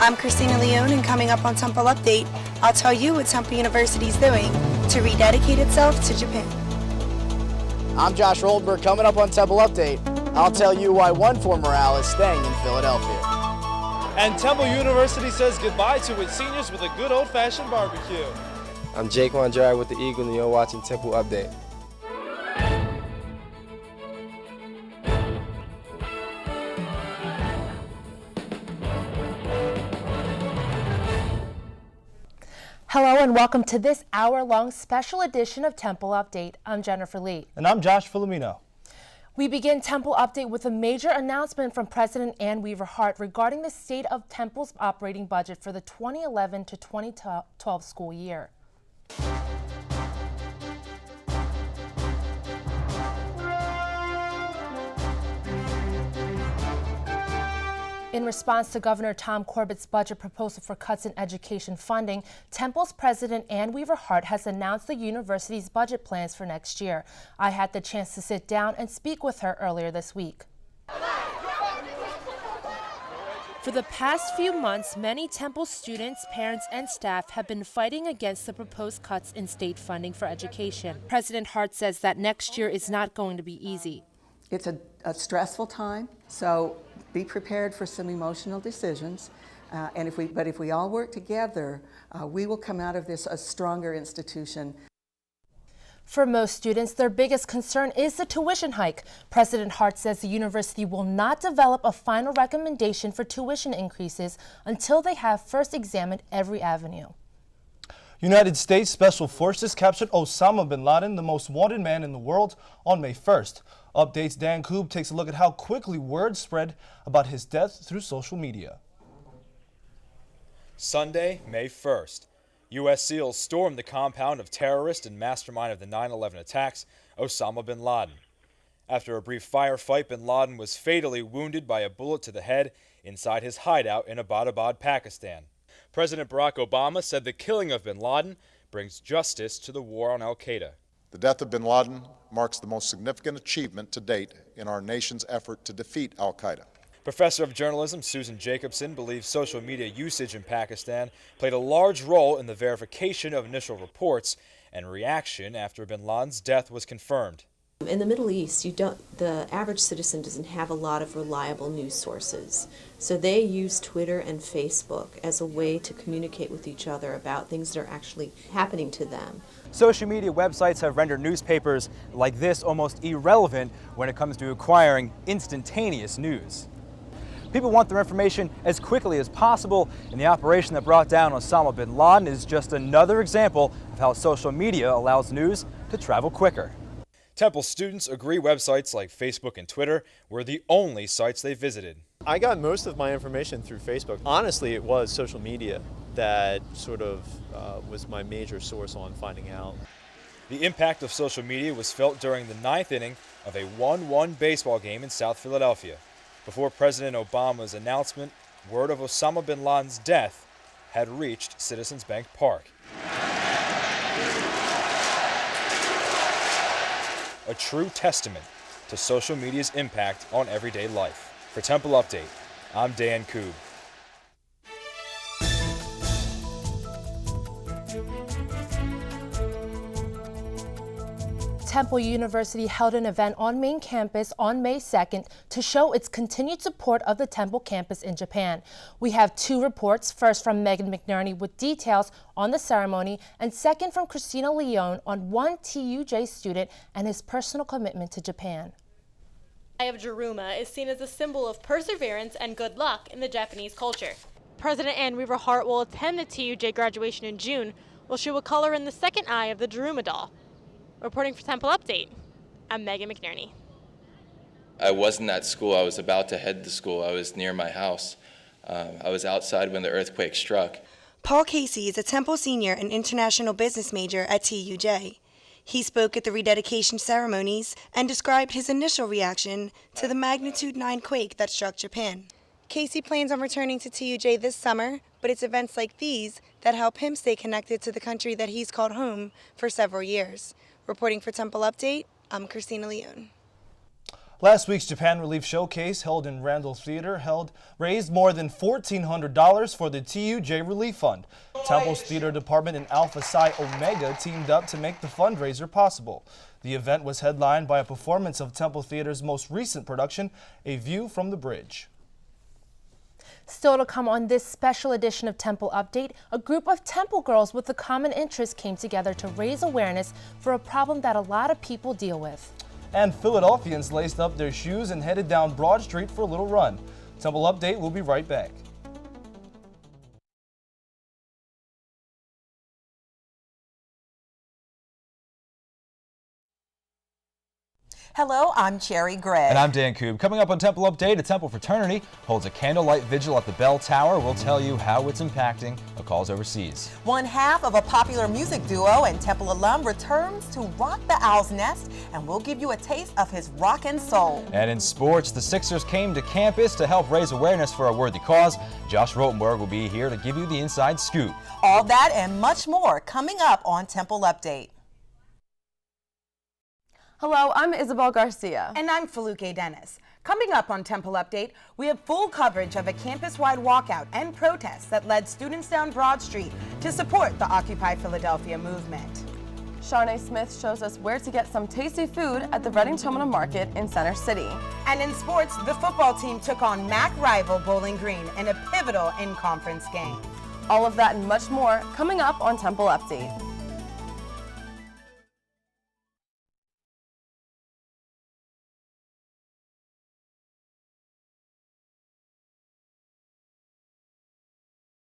I'm Kristina Leone, and coming up on Temple Update, I'll tell you what Temple University is doing to rededicate itself to Japan. I'm Josh Roldberg. Coming up on Temple Update, I'll tell you why one former owl is staying in Philadelphia. And Temple University says goodbye to its seniors with a good old-fashioned barbecue. I'm Jake Wanjari with the Eagle, and you're watching Temple Update. Hello and welcome to this hour-long special edition of Temple Update. I'm Jennifer Lee. And I'm Josh Filomeno. We begin Temple Update with a major announcement from President Ann Weaver Hart regarding the state of Temple's operating budget for the 2011 to 2012 school year. In response to Governor Tom Corbett's budget proposal for cuts in education funding, Temple's President Ann Weaver Hart has announced the university's budget plans for next year. I had the chance to sit down and speak with her earlier this week. For the past few months, many Temple students, parents, and staff have been fighting against the proposed cuts in state funding for education. President Hart says that next year is not going to be easy. It's a stressful time, so be prepared for some emotional decisions. But if we all work together, we will come out of this a stronger institution. For most students, their biggest concern is the tuition hike. President Hart says the university will not develop a final recommendation for tuition increases until they have first examined every avenue. United States Special Forces captured Osama bin Laden, the most wanted man in the world, on May 1st. Updates Dan Koob takes a look at how quickly word spread about his death through social media. Sunday, May 1st. U.S. SEALs stormed the compound of terrorist and mastermind of the 9/11 attacks, Osama bin Laden. After a brief firefight, bin Laden was fatally wounded by a bullet to the head inside his hideout in Abbottabad, Pakistan. President Barack Obama said the killing of bin Laden brings justice to the war on al-Qaeda. The death of bin Laden marks the most significant achievement to date in our nation's effort to defeat al-Qaeda. Professor of journalism Susan Jacobson believes social media usage in Pakistan played a large role in the verification of initial reports and reaction after bin Laden's death was confirmed. In the Middle East, the average citizen doesn't have a lot of reliable news sources. So they use Twitter and Facebook as a way to communicate with each other about things that are actually happening to them. Social media websites have rendered newspapers like this almost irrelevant when it comes to acquiring instantaneous news. People want their information as quickly as possible, and the operation that brought down Osama bin Laden is just another example of how social media allows news to travel quicker. Temple students agree websites like Facebook and Twitter were the only sites they visited. I got most of my information through Facebook. Honestly, it was social media that sort of was my major source on finding out. The impact of social media was felt during the 9th inning of a 1-1 baseball game in South Philadelphia. Before President Obama's announcement, word of Osama bin Laden's death had reached Citizens Bank Park. A true testament to social media's impact on everyday life. For Temple Update, I'm Dan Koob. Temple University held an event on main campus on May 2nd to show its continued support of the Temple campus in Japan. We have two reports, first from Megan McNerney with details on the ceremony, and second from Kristina Leone on one TUJ student and his personal commitment to Japan. The eye of Jiruma is seen as a symbol of perseverance and good luck in the Japanese culture. President Ann Weaver Hart will attend the TUJ graduation in June, will show a color in the second eye of the Jiruma doll. Reporting for Temple Update, I'm Megan McNerney. I wasn't at school. I was about to head to school. I was near my house. I was outside when the earthquake struck. Paul Casey is a Temple senior and international business major at TUJ. He spoke at the rededication ceremonies and described his initial reaction to the magnitude 9 quake that struck Japan. Casey plans on returning to TUJ this summer, but it's events like these that help him stay connected to the country that he's called home for several years. Reporting for Temple Update, I'm Kristina Leone. Last week's Japan Relief Showcase held in Randall Theater raised more than $1,400 for the TUJ Relief Fund. Temple's theater department and Alpha Psi Omega teamed up to make the fundraiser possible. The event was headlined by a performance of Temple Theater's most recent production, A View from the Bridge. Still to come on this special edition of Temple Update, a group of Temple girls with a common interest came together to raise awareness for a problem that a lot of people deal with. And Philadelphians laced up their shoes and headed down Broad Street for a little run. Temple Update will be right back. Hello, I'm Cherry Gregg. And I'm Dan Koob. Coming up on Temple Update, a Temple fraternity holds a candlelight vigil at the Bell Tower. We'll tell you how it's impacting the calls overseas. One half of a popular music duo and Temple alum returns to rock the Owl's Nest, and we'll give you a taste of his rock and soul. And in sports, the Sixers came to campus to help raise awareness for a worthy cause. Josh Rotenberg will be here to give you the inside scoop. All that and much more coming up on Temple Update. Hello, I'm Isabel Garcia. And I'm Faluke Dennis. Coming up on Temple Update, we have full coverage of a campus-wide walkout and protest that led students down Broad Street to support the Occupy Philadelphia movement. Sharnae Smith shows us where to get some tasty food at the Reading Terminal Market in Center City. And in sports, the football team took on MAC rival Bowling Green in a pivotal in-conference game. All of that and much more coming up on Temple Update.